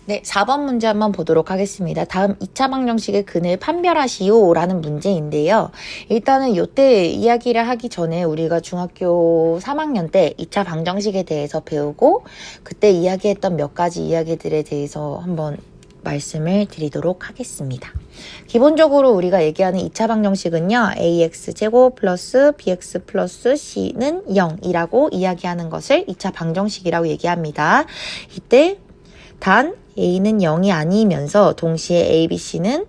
네, 4번 문제 한번 보도록 하겠습니다. 다음 2차 방정식의 근을 판별하시오 라는 문제인데요. 일단은 요때 이야기를 하기 전에 우리가 중학교 3학년 때 2차 방정식에 대해서 배우고 그때 이야기했던 몇 가지 이야기들에 대해서 한번 말씀을 드리도록 하겠습니다. 기본적으로 우리가 얘기하는 2차 방정식은요. ax제곱 플러스 bx 플러스 c는 0이라고 이야기하는 것을 2차 방정식이라고 얘기합니다. 이때 단 a는 0이 아니면서 동시에 a, b, c는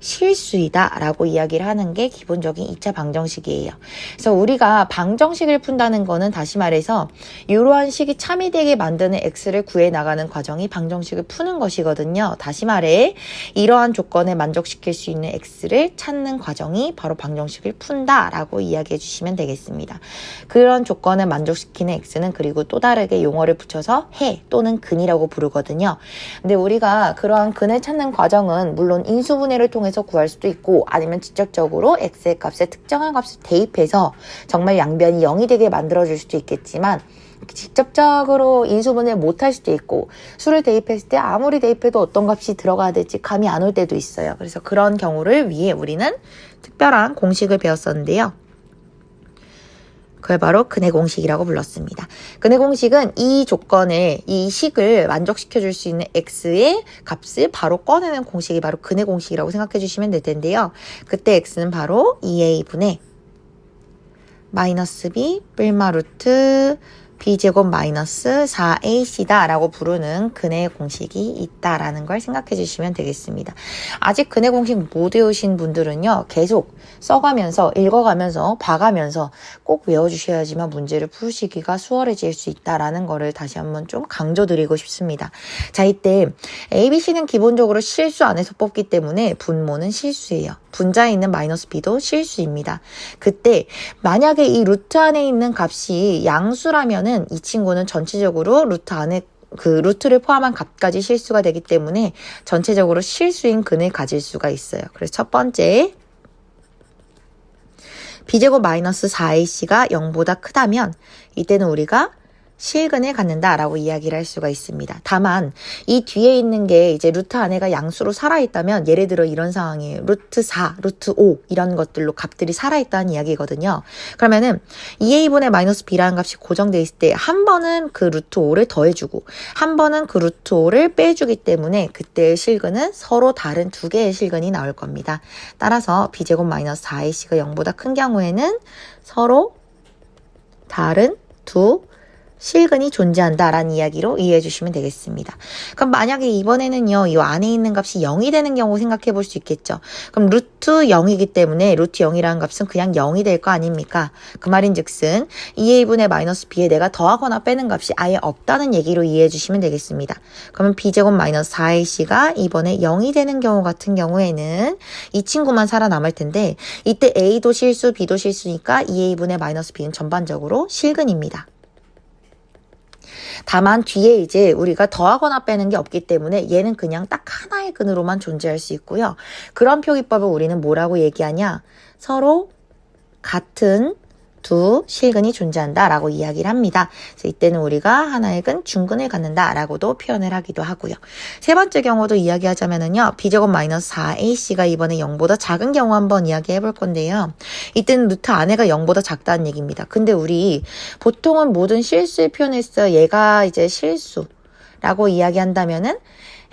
실수이다 라고 이야기를 하는 게 기본적인 2차 방정식이에요. 그래서 우리가 방정식을 푼다는 거는 다시 말해서 이러한 식이 참이 되게 만드는 x를 구해 나가는 과정이 방정식을 푸는 것이거든요. 다시 말해 이러한 조건에 만족시킬 수 있는 x를 찾는 과정이 바로 방정식을 푼다 라고 이야기해 주시면 되겠습니다. 그런 조건을 만족시키는 x는 그리고 또 다르게 용어를 붙여서 해 또는 근이라고 부르거든요. 근데 우리가 그러한 근을 찾는 과정은 물론 인수분해를 통해 서 구할 수도 있고 아니면 직접적으로 x의 값에 특정한 값을 대입해서 정말 양변이 0이 되게 만들어줄 수도 있겠지만 직접적으로 인수분해 못할 수도 있고 수를 대입했을 때 아무리 대입해도 어떤 값이 들어가야 될지 감이 안 올 때도 있어요. 그래서 그런 경우를 위해 우리는 특별한 공식을 배웠었는데요. 그걸 바로 근의 공식이라고 불렀습니다. 근의 공식은 이 조건을, 이 식을 만족시켜 줄 수 있는 x의 값을 바로 꺼내는 공식이 바로 근의 공식이라고 생각해 주시면 될 텐데요. 그때 x는 바로 2a분의 마이너스 b 뿔마 루트 b제곱 마이너스 4ac다 라고 부르는 근의 공식이 있다라는 걸 생각해 주시면 되겠습니다. 아직 근의 공식 못 외우신 분들은요. 계속 써가면서 읽어가면서 봐가면서 꼭 외워주셔야지만 문제를 푸시기가 수월해질 수 있다라는 거를 다시 한번 좀 강조드리고 싶습니다. 자, 이때 ABC는 기본적으로 실수 안에서 뽑기 때문에 분모는 실수예요. 분자에 있는 마이너스 b도 실수입니다. 그때 만약에 이 루트 안에 있는 값이 양수라면은 이 친구는 전체적으로 루트 안에 그 루트를 포함한 값까지 실수가 되기 때문에 전체적으로 실수인 근을 가질 수가 있어요. 그래서 첫 번째 b제곱 마이너스 4ac가 0보다 크다면 이때는 우리가 실근을 갖는다라고 이야기를 할 수가 있습니다. 다만 이 뒤에 있는 게 이제 루트 안에가 양수로 살아있다면 예를 들어 이런 상황이에요. 루트 4, 루트 5 이런 것들로 값들이 살아있다는 이야기거든요. 그러면은 2a분의 마이너스 b라는 값이 고정돼 있을 때 한 번은 그 루트 5를 더해주고 한 번은 그 루트 5를 빼주기 때문에 그때의 실근은 서로 다른 두 개의 실근이 나올 겁니다. 따라서 b제곱 마이너스 4ac가 0보다 큰 경우에는 서로 다른 두 실근이 존재한다라는 이야기로 이해해 주시면 되겠습니다. 그럼 만약에 이번에는요. 이 안에 있는 값이 0이 되는 경우 생각해 볼 수 있겠죠. 그럼 루트 0이기 때문에 루트 0이라는 값은 그냥 0이 될 거 아닙니까? 그 말인 즉슨 2a분의 마이너스 b에 내가 더하거나 빼는 값이 아예 없다는 얘기로 이해해 주시면 되겠습니다. 그러면 b제곱 마이너스 4ac가 이번에 0이 되는 경우 같은 경우에는 이 친구만 살아남을 텐데 이때 a도 실수, b도 실수니까 2a분의 마이너스 b는 전반적으로 실근입니다. 다만 뒤에 이제 우리가 더하거나 빼는 게 없기 때문에 얘는 그냥 딱 하나의 근으로만 존재할 수 있고요. 그런 표기법을 우리는 뭐라고 얘기하냐? 서로 같은 두 실근이 존재한다라고 이야기를 합니다. 그래서 이때는 우리가 하나의 근, 중근을 갖는다라고도 표현을 하기도 하고요. 세 번째 경우도 이야기하자면은요. b제곱 마이너스 4ac가 이번에 0보다 작은 경우 한번 이야기해 볼 건데요. 이때는 루트 안에가 0보다 작다는 얘기입니다. 근데 우리 보통은 모든 실수의 표현에서 얘가 이제 실수라고 이야기한다면은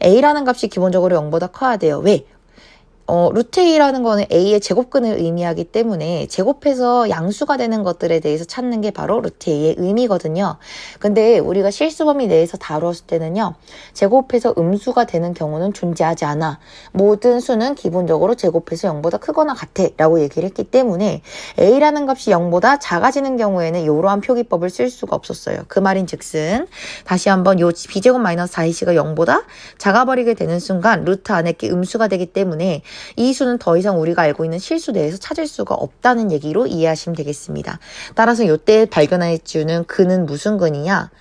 a라는 값이 기본적으로 0보다 커야 돼요. 왜? 루트 a라는 거는 a의 제곱근을 의미하기 때문에 제곱해서 양수가 되는 것들에 대해서 찾는 게 바로 루트 a의 의미거든요. 근데 우리가 실수범위 내에서 다루었을 때는요. 제곱해서 음수가 되는 경우는 존재하지 않아. 모든 수는 기본적으로 제곱해서 0보다 크거나 같아 라고 얘기를 했기 때문에 a라는 값이 0보다 작아지는 경우에는 이러한 표기법을 쓸 수가 없었어요. 그 말인 즉슨 다시 한번 요 b제곱 마이너스 4ac가 0보다 작아버리게 되는 순간 루트 안에 게 음수가 되기 때문에 이 수는 더 이상 우리가 알고 있는 실수 내에서 찾을 수가 없다는 얘기로 이해하시면 되겠습니다. 따라서 이때 발견해 주는 근은 무슨 근이냐?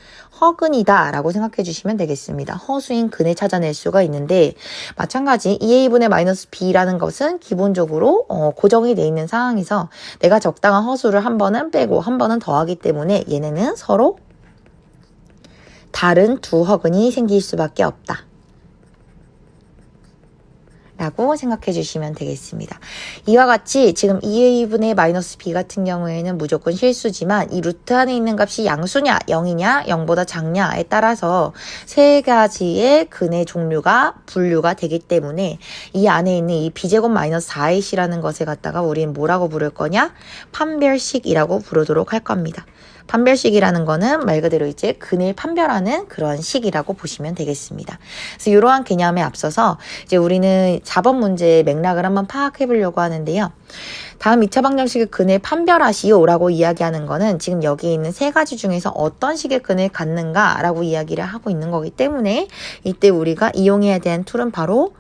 허근이다 라고 생각해 주시면 되겠습니다. 허수인 근을 찾아낼 수가 있는데 마찬가지 2a분의 마이너스 b라는 것은 기본적으로 고정이 돼 있는 상황에서 내가 적당한 허수를 한 번은 빼고 한 번은 더하기 때문에 얘네는 서로 다른 두 허근이 생길 수밖에 없다. 라고 생각해 주시면 되겠습니다. 이와 같이 지금 2a분의 마이너스 b 같은 경우에는 무조건 실수지만 이 루트 안에 있는 값이 양수냐 0이냐 0보다 작냐에 따라서 세 가지의 근의 종류가 분류가 되기 때문에 이 안에 있는 이 b제곱 마이너스 4ac라는 것에 갖다가 우리는 뭐라고 부를 거냐? 판별식이라고 부르도록 할 겁니다. 판별식이라는 거는 말 그대로 이제 근을 판별하는 그런 식이라고 보시면 되겠습니다. 그래서 이러한 개념에 앞서서 이제 우리는 4번 문제의 맥락을 한번 파악해 보려고 하는데요. 다음 2차 방정식의 근을 판별하시오라고 이야기하는 거는 지금 여기 있는 세 가지 중에서 어떤 식의 근을 갖는가라고 이야기를 하고 있는 거기 때문에 이때 우리가 이용해야 되는 툴은 바로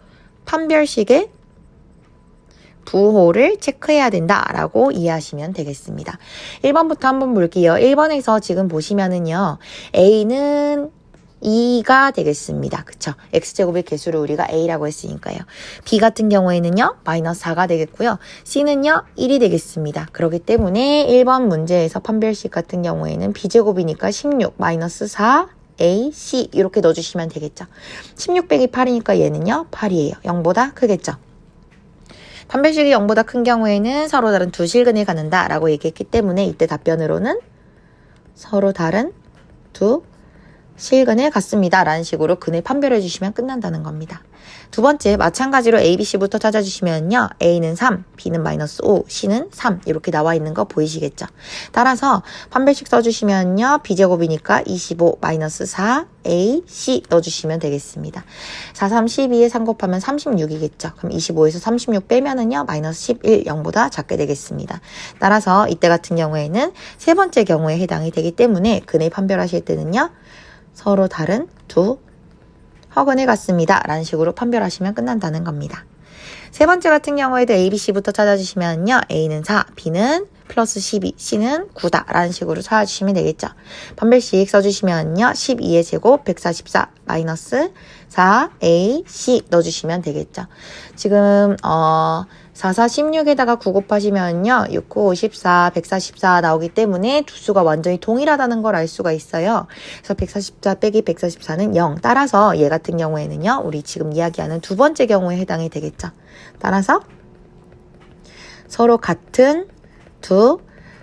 판별식의 부호를 체크해야 된다라고 이해하시면 되겠습니다. 1번부터 한번 볼게요. 1번에서 지금 보시면은요. A는 2가 되겠습니다. 그쵸? X제곱의 개수를 우리가 A라고 했으니까요. B 같은 경우에는요. 마이너스 4가 되겠고요. C는요. 1이 되겠습니다. 그렇기 때문에 1번 문제에서 판별식 같은 경우에는 B제곱이니까 16 마이너스 4 A, C 이렇게 넣어주시면 되겠죠. 16 빼기 8이니까 얘는요. 8이에요. 0보다 크겠죠. 판별식이 0보다 큰 경우에는 서로 다른 두 실근을 갖는다 라고 얘기했기 때문에 이때 답변으로는 서로 다른 두 실근을 갖습니다 라는 식으로 근을 판별해 주시면 끝난다는 겁니다. 두 번째 마찬가지로 A, B, C부터 찾아주시면요. A는 3, B는 마이너스 5, C는 3 이렇게 나와 있는 거 보이시겠죠? 따라서 판별식 써주시면요. B제곱이니까 25 마이너스 4 A, C 넣어주시면 되겠습니다. 4, 3, 12에 3 곱하면 36이겠죠. 그럼 25에서 36 빼면은요. 마이너스 11, 0보다 작게 되겠습니다. 따라서 이때 같은 경우에는 세 번째 경우에 해당이 되기 때문에 근을 판별하실 때는요. 서로 다른 두 허근을 갖습니다. 라는 식으로 판별하시면 끝난다는 겁니다. 세 번째 같은 경우에도 A, B, C부터 찾아주시면요. A는 4, B는 플러스 12, C는 9다. 라는 식으로 찾아주시면 되겠죠. 판별식 써주시면요. 12의 제곱 144 마이너스 4, A, C 넣어주시면 되겠죠. 지금 4, 4, 16에다가 9 곱하시면요. 6, 9, 54, 144 나오기 때문에 두 수가 완전히 동일하다는 걸 알 수가 있어요. 그래서 144 빼기 144는 0. 따라서 얘 같은 경우에는요. 우리 지금 이야기하는 두 번째 경우에 해당이 되겠죠. 따라서 서로 같은 두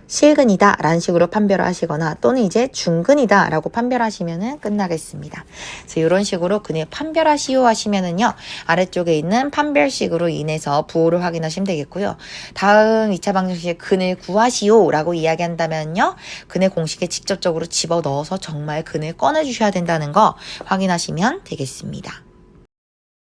실근이다 라는 식으로 판별을 하시거나 또는 이제 중근이다 라고 판별하시면 끝나겠습니다. 그래서 이런 식으로 근을 판별하시오 하시면은요. 아래쪽에 있는 판별식으로 인해서 부호를 확인하시면 되겠고요. 다음 2차 방정식의 근을 구하시오 라고 이야기한다면요. 근의 공식에 직접적으로 집어넣어서 정말 근을 꺼내주셔야 된다는 거 확인하시면 되겠습니다.